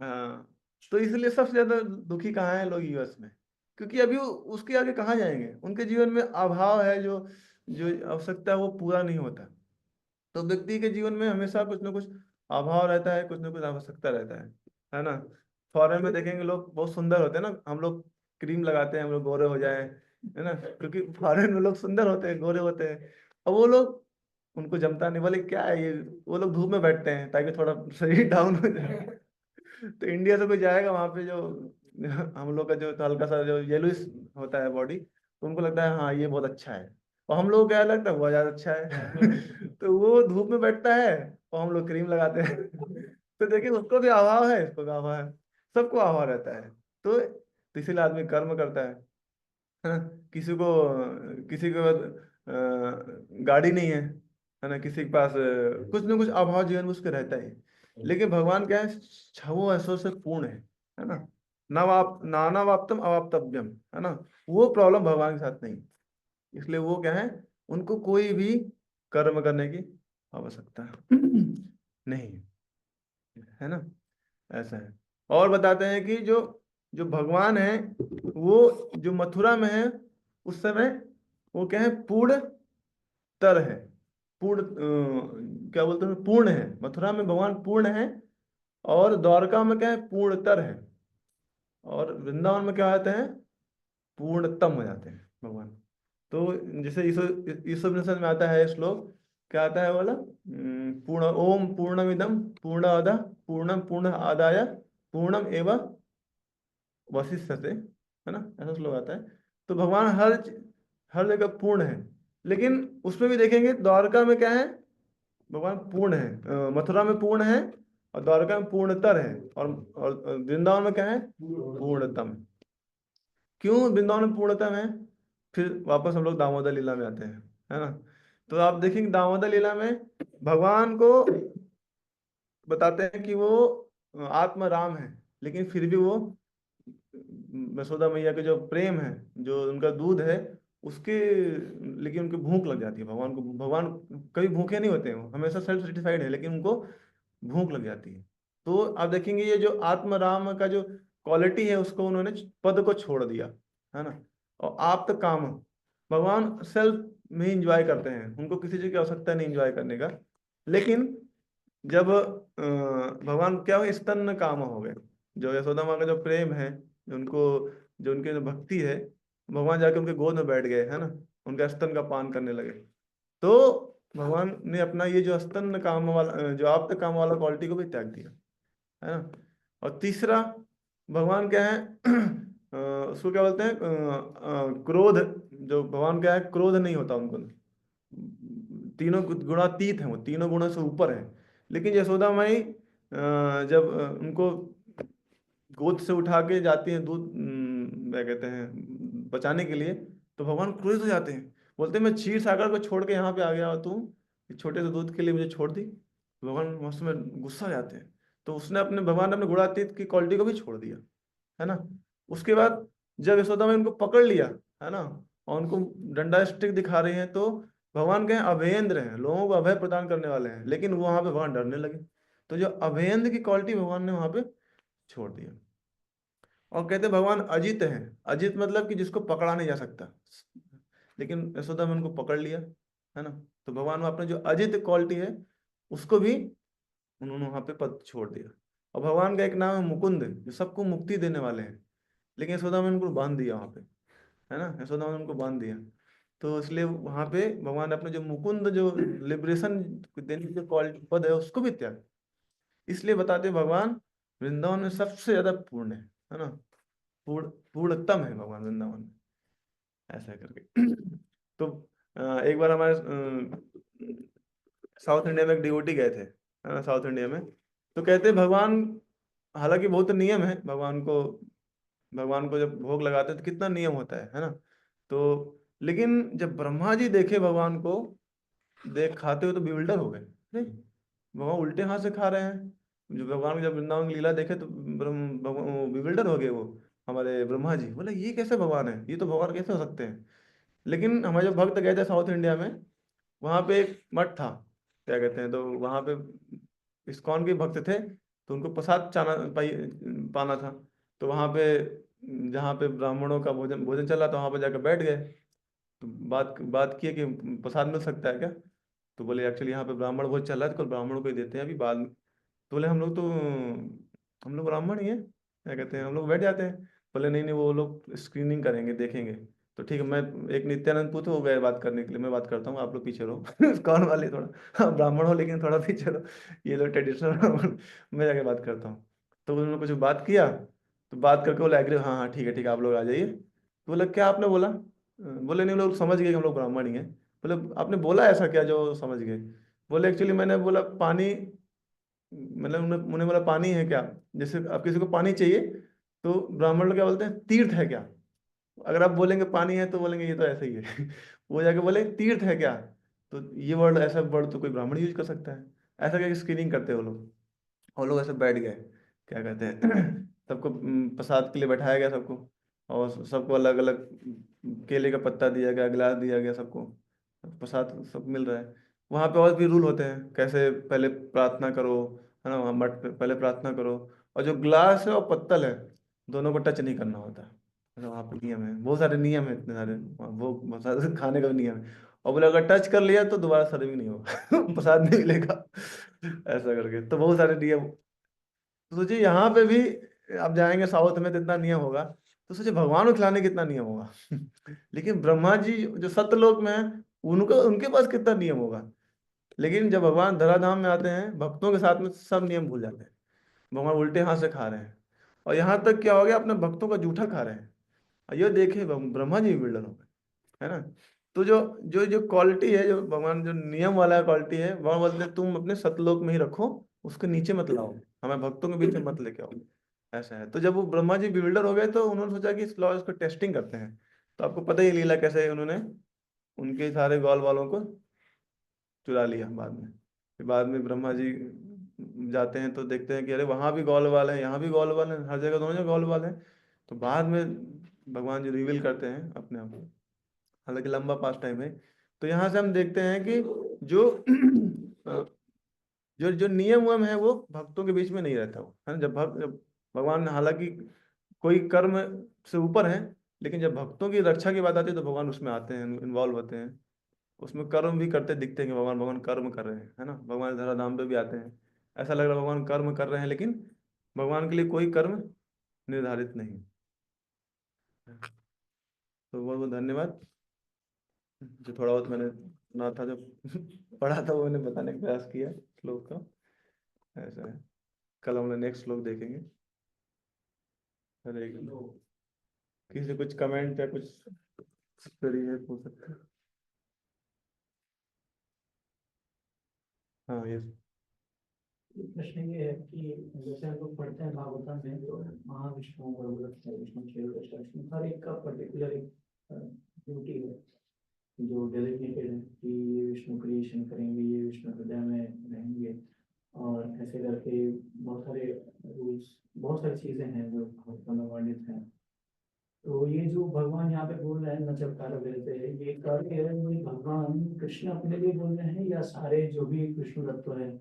[SPEAKER 1] हाँ। तो इसलिए सबसे ज्यादा दुखी कहाँ है लोग? यूएस में। क्योंकि अभी उसके आगे कहाँ जाएंगे, उनके जीवन में अभाव है, जो जो आवश्यकता है वो पूरा नहीं होता। तो व्यक्ति के जीवन में हमेशा कुछ ना कुछ अभाव रहता है, कुछ ना कुछ आवश्यकता रहता है ना। फॉरेन में देखेंगे लोग बहुत सुंदर होते हैं ना, हम लोग क्रीम लगाते हैं हम लोग गोरे हो जाए, है ना, क्योंकि फॉरेन में लोग सुंदर होते हैं, गोरे होते हैं, और वो लोग, उनको जमता नहीं, बोले क्या है ये, वो लोग धूप में बैठते हैं ताकि थोड़ा शरीर डाउन हो जाए। तो इंडिया से कोई जाएगा वहां पे, जो हम लोग का जो तो हल्का सा जो येलोइश होता है बॉडी, तो उनको लगता है हाँ ये बहुत अच्छा है, और हम लोग को क्या लगता है वो ज्यादा अच्छा है। तो वो धूप में बैठता है और हम लोग क्रीम लगाते हैं। तो देखिए उसको भी अभाव है, इसको भी अभाव है, सबको अभाव रहता है। तो इसीलिए आदमी कर्म करता है ना। किसी को गाड़ी नहीं है ना, किसी के पास कुछ ना कुछ अभाव जीवन में उसके रहता है। लेकिन भगवान क्या है, छवो ऐसो से पूर्ण है ना। नाना वाप्तम अवाप्तव्यम, है ना, वो प्रॉब्लम भगवान के साथ नहीं। इसलिए वो क्या है, उनको कोई भी कर्म करने की आवश्यकता नहीं है ना, ऐसा है। और बताते हैं कि जो जो भगवान है वो जो मथुरा में है उस समय, वो क्या है, पूर्ण तर है, क्या बोलते हैं, पूर्ण है, मथुरा में भगवान पूर्ण है, और द्वारका में क्या है, पूर्णतर है, और वृंदावन में क्या होते हैं, पूर्णतम हो जाते हैं भगवान। तो जैसे ईश्वर में आता है श्लोक, क्या आता है बोला, पूर्ण ओम पूर्णमिदम पूर्णाद पूर्णम पूर्ण आदाय पूर्णम एवं वशिष्यते, है ना, ऐसा श्लोक आता है। तो भगवान हर जगह पूर्ण है, लेकिन उसमें भी देखेंगे द्वारका में क्या है, भगवान पूर्ण है, मथुरा में पूर्ण है, और द्वारका में पूर्णतर है, और वृंदावन में क्या है, पूर्णतम। क्यों वृंदावन में पूर्णतम है, फिर वापस हम लोग दामोदर लीला में आते हैं, है ना। तो आप देखेंगे दामोदर लीला में भगवान को बताते हैं कि वो आत्मा राम है, लेकिन फिर भी वो यशोदा मैया के जो प्रेम है, जो उनका दूध है उसके, लेकिन उनकी भूख लग जाती है भगवान को। भगवान कभी भूखे नहीं होते हैं, वो हमेशा सेल्फ सेटिस्फाइड है, लेकिन उनको भूख लग जाती है। तो आप देखेंगे ये जो आत्म राम का जो क्वालिटी है उसको उन्होंने पद को छोड़ दिया, है ना। और आप तो काम, भगवान सेल्फ में इंजॉय करते हैं, उनको किसी चीज की आवश्यकता नहीं इंजॉय करने का। लेकिन जब भगवान क्या हो, स्तन काम हो गए, जो यशोदा माँ का जो प्रेम है, उनको जो उनके जो भक्ति है, भगवान जाके उनके गोद में बैठ गए, है ना, उनका स्तन का पान करने लगे। तो भगवान ने अपना ये जो स्तन काम वाला जो आप काम वाला क्वालिटी को भी त्याग दिया, है ना। और तीसरा, भगवान क्या है, उसको क्या बोलते हैं, क्रोध, जो भगवान क्या है, क्रोध नहीं होता उनको, तीनों गुणातीत हैं, वो तीनों गुणों से ऊपर है। लेकिन यशोदा माई जब उनको गोद से उठा के जाती हैं दूध, क्या कहते हैं, बचाने के लिए, तो भगवान क्रोधित हो जाते हैं, बोलते हैं मैं क्षीर सागर को छोड़ के यहाँ पे आ गया और तू इस छोटे से दूध के लिए मुझे छोड़ दी। भगवान उसमें गुस्सा हो जाते हैं। तो उसने अपने भगवान ने अपने गुणातीत की क्वालिटी को भी छोड़ दिया, है ना। उसके बाद जब यशोदा में उनको पकड़ लिया, है ना, और उनको डंडा स्टिक दिखा रही हैं, तो भगवान के अभेंद्र हैं, लोगों को अभय प्रदान करने वाले हैं, लेकिन वो वहां पे भगवान डरने लगे। तो जो अभेंद्र की क्वालिटी भगवान ने वहां पे छोड़ दिया। और कहते हैं भगवान अजित हैं, अजित मतलब कि जिसको पकड़ा नहीं जा सकता, लेकिन यशोदा में उनको पकड़ लिया, है ना। तो भगवान में अपने जो अजित क्वालिटी है उसको भी उन्होंने वहां पे पद छोड़ दिया। और भगवान का एक नाम है मुकुंद, जो सबको मुक्ति देने वाले हैं, लेकिन यशोदा में उनको बांध दिया वहां पे, है ना, यशोदा में उनको बांध दिया। तो इसलिए वहां पे भगवान ने अपने जो मुकुंद जो लिबरेशन देने की जो क्वालिटी पद है उसको भी त्याग। इसलिए बताते हैं भगवान वृंदावन में सबसे ज्यादा पूर्ण है ना, पूर्णतम है भगवान वृंदावन में, ऐसा करके। तो एक बार हमारे साउथ इंडिया में एक डिवोटी गए थे, है ना, साउथ इंडिया में। तो कहते हैं भगवान, हालांकि बहुत नियम है भगवान को जब भोग लगाते हैं तो कितना नियम होता है ना। तो लेकिन जब ब्रह्मा जी देखे भगवान को देख खाते हुए तो बिल्डर हो गए, नहीं, भगवान उल्टे हाथ से खा रहे हैं। जो भगवान जब वृंदावन की लीला देखे तो बिल्डर हो गए वो, हमारे ब्रह्मा जी बोले ये कैसे भगवान है, ये तो भगवान कैसे हो सकते हैं। लेकिन हमारे जो भक्त गए थे साउथ इंडिया में, वहां पे एक मठ था, क्या कहते हैं, तो वहां पे इस्कॉन के भक्त थे, तो उनको प्रसाद पाना था। तो वहां पे जहाँ पे ब्राह्मणों का भोजन भोजन चल रहा था वहाँ पे जाकर बैठ गए। तो बात बात किए कि प्रसाद मिल सकता है क्या। तो बोले एक्चुअली यहाँ पे ब्राह्मण भोज चल रहा है तो कल ब्राह्मणों को ही देते हैं अभी बाद में। तो बोले हम लोग ब्राह्मण ही हैं, क्या कहते हैं, हम लोग बैठ जाते हैं। बोले नहीं नहीं, वो लोग स्क्रीनिंग करेंगे देखेंगे। तो ठीक है, मैं एक नित्यानंद पुत्र हो गए बात करने के लिए, मैं बात करता हूँ, आप लोग पीछे रहो। कौन वाले थोड़ा, हाँ ब्राह्मण हो लेकिन थोड़ा पीछे रहो, ये लोग ट्रेडिशनल। मैं जाके बात करता हूँ। तो उन्होंने कुछ बात किया, तो बात करके बोले एग्री, हाँ हाँ ठीक है आप लोग आ जाइए। तो बोले क्या आपने बोला, बोले नहीं लोग समझ गए कि हम लोग ब्राह्मण ही हैं। बोले आपने बोला ऐसा क्या जो समझ गए। बोले एक्चुअली मैंने बोला पानी, मतलब उन्हें बोला पानी है क्या। जैसे अब किसी को पानी चाहिए तो ब्राह्मण लोग क्या बोलते हैं, तीर्थ है क्या। अगर आप बोलेंगे पानी है तो बोलेंगे ये तो ऐसे ही है। वो जाके बोले तीर्थ है क्या। तो ये वर्ड, ऐसा वर्ड तो कोई ब्राह्मण यूज कर सकता है। ऐसा क्या स्क्रीनिंग करते हैं वो लोग। और लोग ऐसे बैठ गए, क्या कहते हैं, सबको प्रसाद के लिए बैठाया गया सबको। और सबको अलग अलग केले का पत्ता दिया गया, गिलास दिया गया सबको, प्रसाद सब मिल रहा है। वहाँ पे और भी रूल होते हैं, कैसे पहले प्रार्थना करो, है ना, वहाँ मठ पे पहले प्रार्थना करो। और जो ग्लास है और पत्तल है, दोनों को टच नहीं करना होता है। मतलब वहाँ पे नियम है, बहुत सारे नियम है, इतने सारे वो बहुत सारे खाने का भी नियम है। और बोले अगर टच कर लिया तो दोबारा सर्विंग नहीं होगा, प्रसाद नहीं मिलेगा। ऐसा करके तो बहुत सारे नियम। तो सोचिए यहाँ पे भी, आप जाएंगे साउथ में तो इतना नियम होगा, तो सोचिए भगवान को खिलाने कितना नियम होगा। लेकिन ब्रह्मा जी जो सत्यलोक में है, उनका उनके पास कितना नियम होगा। लेकिन जब भगवान धराधाम में आते हैं भक्तों के साथ में सब नियम भूल जाते हैं। भगवान उल्टे हाथ से खा रहे हैं। और यहाँ तक क्या हो गया, अपने भक्तों का जूठा खा रहे हैं। और ये देखे ब्रह्मा जी भी बिल्डर हो गए, है ना। तो जो जो जो क्वालिटी है, जो भगवान जो नियम वाला क्वालिटी है, वह बोलते हैं तुम अपने सतलोक में ही रखो, उसके नीचे मत लाओ, हमें भक्तों के बीच में मत लेके आओ। ऐसा है। तो जब वो ब्रह्मा जी बिल्डर हो गए तो उन्होंने सोचा कि इस लॉ इसको टेस्टिंग करते हैं। तो आपको पता ही है लीला कैसे उन्होंने उनके सारे गॉल वालों को चुरा लिया बाद में। फिर बाद में ब्रह्मा जी जाते हैं तो देखते हैं कि अरे वहां भी गॉल वाले हैं, यहाँ भी गॉल वाले हैं, हर जगह दोनों जगह गॉल वाले हैं। तो बाद में भगवान जी रिवील करते हैं अपने आप को। हालांकि लंबा पास टाइम है। तो यहाँ से हम देखते हैं कि जो जो जो नियम वम है वो भक्तों के बीच में नहीं रहता, वो है ना। जब भगवान हालांकि कोई कर्म से ऊपर है, लेकिन जब भक्तों की रक्षा की बात आती है तो भगवान उसमें आते हैं, इन्वॉल्व होते हैं। उसमें कर्म भी करते दिखते हैं कि भगवान भगवान कर्म कर रहे हैं, है ना। भगवान धराधाम पे भी आते हैं, ऐसा लग रहा है भगवान कर्म कर रहे हैं, लेकिन भगवान के लिए कोई कर्म निर्धारित नहीं। तो बहुत बहुत धन्यवाद। जो थोड़ा बहुत मैंने सुना था, जो पढ़ा था वो मैंने बताने का प्रयास किया श्लोक का। ऐसा है। कल हम लोग नेक्स्ट श्लोक देखेंगे। हरे कृष्ण। किसी कुछ कमेंट या कुछ क्वेरी है पूछ सकते हैं। हाँ ये।
[SPEAKER 3] प्रश्न ये है कि जैसे हम लोग पढ़ते हैं भागवतम में तो महाविष्णु और विष्णु क्षेत्र हर एक का पर्टिकुलर एक ड्यूटी है जो डेजिग्नेटेड है कि ये विष्णु क्रिएशन करेंगे, ये विष्णु हृदय में रहेंगे, और ऐसे करके बहुत सारे रूल्स, बहुत सारी चीजें हैं जो भागवतम में वर्णित हैं। तो ये जो भगवान यहाँ पे बोल रहे हैं न जब कार्य करते हैं, ये कार्य है वो भगवान कृष्ण अपने लिए बोल रहे हैं या सारे जो भी विष्णु तत्व है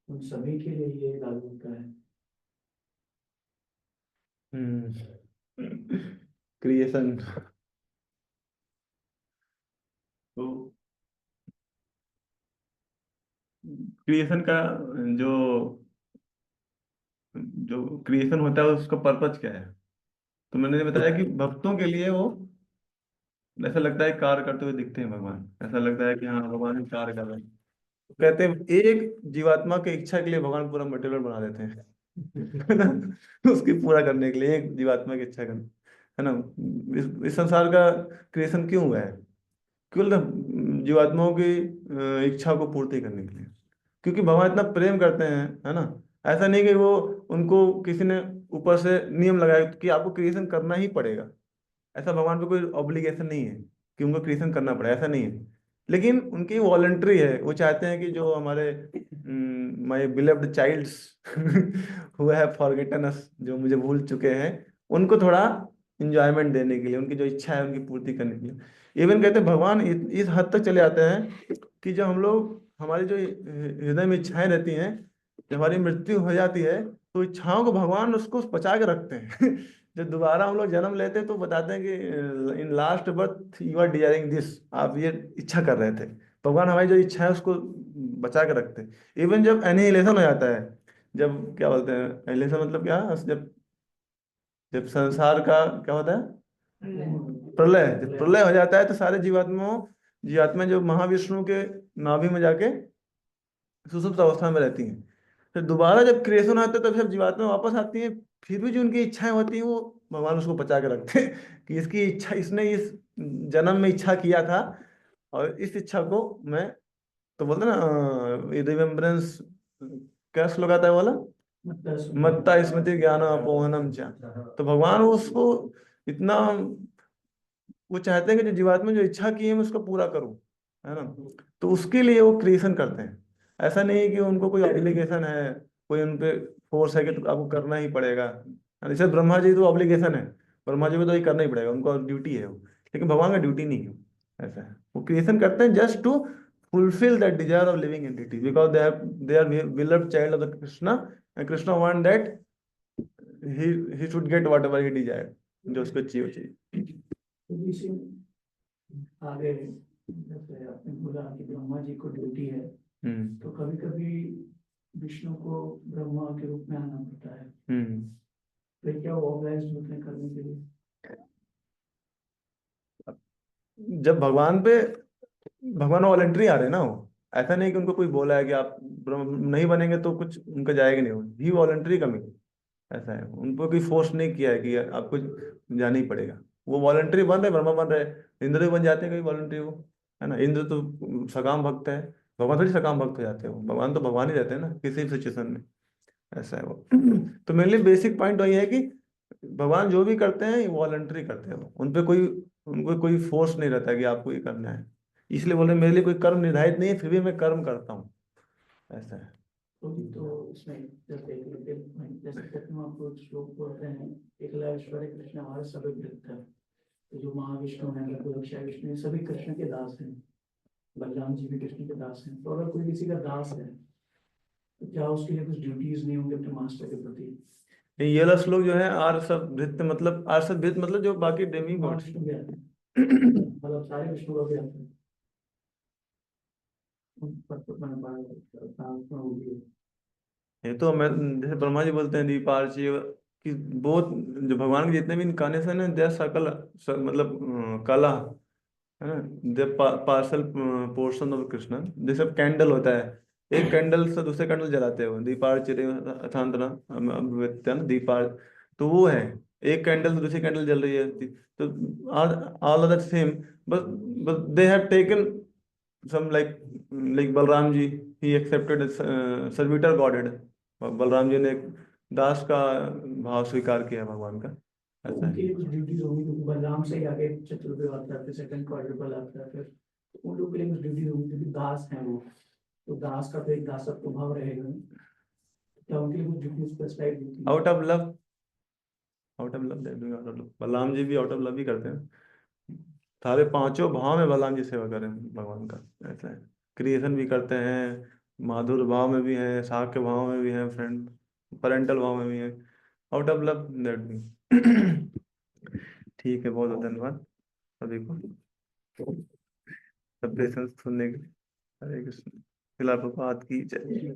[SPEAKER 3] उन सभी के लिए ये लागू होता है।
[SPEAKER 1] क्रिएशन। तो क्रिएशन का जो जो क्रिएशन होता है उसका पर्पज क्या है। तो मैंने बताया कि भक्तों के लिए वो, ऐसा लगता है कार्य करते हुए दिखते हैं भगवान, ऐसा लगता है कि हाँ भगवान ही कार्य कर रहे हैं। तो कहते हैं एक जीवात्मा की इच्छा के लिए भगवान पूरा मटेरियल बना देते हैं। है ना, उसकी पूरा करने के लिए एक जीवात्मा की इच्छा करना, है ना। इस संसार का क्रिएशन क्यों हुआ है, केवल जीवात्माओं की इच्छा को पूर्ति करने के लिए। क्योंकि भगवान इतना प्रेम करते हैं, है ना। ऐसा नहीं कि वो उनको किसी ने ऊपर से नियम लगाया कि आपको क्रिएशन करना ही पड़ेगा। ऐसा भगवान पे कोई ऑब्लिगेशन नहीं है कि उनको क्रिएशन करना पड़े, ऐसा नहीं है। लेकिन उनकी वॉलंटरी है, वो चाहते हैं कि जो हमारे my beloved childs who have forgotten us, जो मुझे भूल चुके हैं, उनको थोड़ा इंजॉयमेंट देने के लिए, उनकी जो इच्छा है उनकी पूर्ति करने के लिए। इवन कहते हैं भगवान इस हद तक चले आते हैं कि जब हम लोग, हमारी जो हृदय में इच्छाएं रहती हैं, जब हमारी मृत्यु हो जाती है तो इच्छाओं को भगवान उसको बचा के रखते हैं। जब दोबारा हम लोग जन्म लेते हैं तो बताते हैं कि in last birth you are desiring this, आप ये इच्छा कर रहे थे। भगवान हमारी जो इच्छा है उसको बचा के रखते हैं। इवन जब एनिहिलेशन हो जाता है, जब क्या बोलते हैं एनिहिलेशन मतलब क्या, जब जब संसार का क्या होता है, प्रलय, जब प्रलय हो जाता है तो सारे जीवात्मा जो महाविष्णु के नाभि में जाके सुषुप्त अवस्था में रहती हैं। फिर दोबारा जब क्रिएशन आता है तब सब जीवात्मा वापस आती हैं। फिर भी जो उनकी इच्छाएं होती हैं वो भगवान उसको बचा के रखते हैं कि इसकी इच्छा, इसने इस जन्म में इच्छा किया था और इस इच्छा को मैं, तो बोलते ना रिमेम्बरेंस, क्या श्लोक आता है वाला, मत्ता स्मृति ज्ञान अपोहनम च। तो भगवान उसको इतना, वो चाहते हैं कि जो जीवात्मा जो इच्छा की है मैं उसको पूरा करूं, है ना। तो उसके लिए वो क्रिएशन करते हैं। ऐसा नहीं है कि उनको कोई ऑब्लिगेशन है, कोई उन पे फोर्स है कि तो आपको करना ही पड़ेगा। जैसे ब्रह्मा जी तो ऑब्लिगेशन है, ब्रह्मा जी को तो ये करना ही पड़ेगा, उनको ड्यूटी है वो। लेकिन भगवान का ड्यूटी नहीं है, ऐसा है। वो क्रिएशन करते हैं just to fulfill that desire of living entity because they are beloved child of the Krishna, and Krishna want that he should get whatever he desired, जो उसको चाहिए।
[SPEAKER 3] तो इसी आगे जैसे आपने बोला कि ब्रह्मा जी को ड्यूटी है, तो कभी कभी विष्णु को ब्रह्मा के रूप में आना पड़ता है, तो क्या वो ऑब्लाइज्ड होते हैं करने के लिए?
[SPEAKER 1] जब भगवान वॉलंटरी आ रहे हैं ना, वो ऐसा नहीं कि उनको कोई बोला है कि आप नहीं बनेंगे तो कुछ उनका जाएगा नहीं, ही वॉलंटरी कमिंग, ऐसा है। उनको कोई फोर्स नहीं किया है कि आपको जाना ही पड़ेगा। वो वॉलंटरी बन रहे, ब्रह्मा बन रहे, इंद्र भी बन जाते हैं कभी वॉलंटरी, वो है ना। इंद्र तो सकाम भक्त है, भगवान थोड़ी सकाम भक्त हो जाते हैं, वो भगवान तो भगवान ही रहते हैं ना किसी भी सिचुएशन में, ऐसा है वो। तो मेनली बेसिक पॉइंट वही है कि भगवान जो भी करते हैं वॉलंटरी करते हैं, वो उन पे कोई, उनको कोई फोर्स नहीं रहता कि आपको ये करना है। इसलिए बोले मेरे लिए कोई कर्म निर्धारित नहीं है, फिर भी मैं कर्म करता हूँ, ऐसा है।
[SPEAKER 3] तो इसमें जैसे कहते हैं आपको श्लोक बोलते हैं, एकलाश्वर कृष्ण हमारे सभी वृत्त है। तो जो महाविष्णु है, लघुरक्षा विष्णु, ये सभी कृष्ण के दास हैं। बलराम जी भी कृष्ण के दास हैं। तो अगर कोई किसी का दास है तो क्या उसके लिए कुछ ड्यूटीज नहीं होंगे अपने मास्टर के प्रति?
[SPEAKER 1] ये वाला श्लोक जो है आर्षभ भृत्य, मतलब आर्षभ भृत्य मतलब जो बाकी डेमी गॉड्स,
[SPEAKER 3] विष्णु भी आते हैं, मतलब सारे विष्णु का भी आते हैं।
[SPEAKER 1] ये तो मैं, जैसे ब्रह्मा जी बोलते हैं दीपार्चय, कि बहुत जो भगवान के जितने भी इनकारनेशन है दे सकल, मतलब कला, है ना, दे पार्सल पोर्शन ऑफ कृष्ण। जैसे कैंडल होता है, एक कैंडल से दूसरे कैंडल जलाते हो, दीपार्चय अथांतना अभिव्यक्त्या ना दीपार, तो वो है, एक कैंडल से दूसरी कैंडल जल रही है। तो ऑल ऑफ दैट सेम, बस बस they have taken some like Balram ji, he accepted servitor godhead. Balram ji ने एक दास का भाव स्वीकार किया भगवान का, ऐसा
[SPEAKER 3] उनके
[SPEAKER 1] है।
[SPEAKER 3] लिए कुछ ड्यूटीज होंगी, क्योंकि बलराम से ही आगे चतुर्भुज आता है, फिर सेकंड क्वाड्रुपल आता है, फिर उन लोगों के लिए कुछ ड्यूटीज होंगी क्योंकि दास हैं वो। तो दास का तो एक दासत्व भाव रहेगा, क्या उनके लिए कुछ ड्यूटीज स्पेसिफाइड होती है?
[SPEAKER 1] Out of love, out of love, out of love, Balram ji भी आउट ऑफ लव ही करते हैं। सारे पांचों भाव में बलराम जी सेवा करें भगवान का, ऐसा है। क्रिएशन भी करते हैं, माधुर भाव में भी हैं, साख्य भाव में भी हैं, फ्रेंड पेरेंटल भाव में भी हैं, आउट ऑफ लव दैट भी। ठीक है, बहुत बहुत धन्यवाद सभी को सब पेशेंस सुनने के लिए। हरे कृष्ण। शिला प्रभुपाद की जय।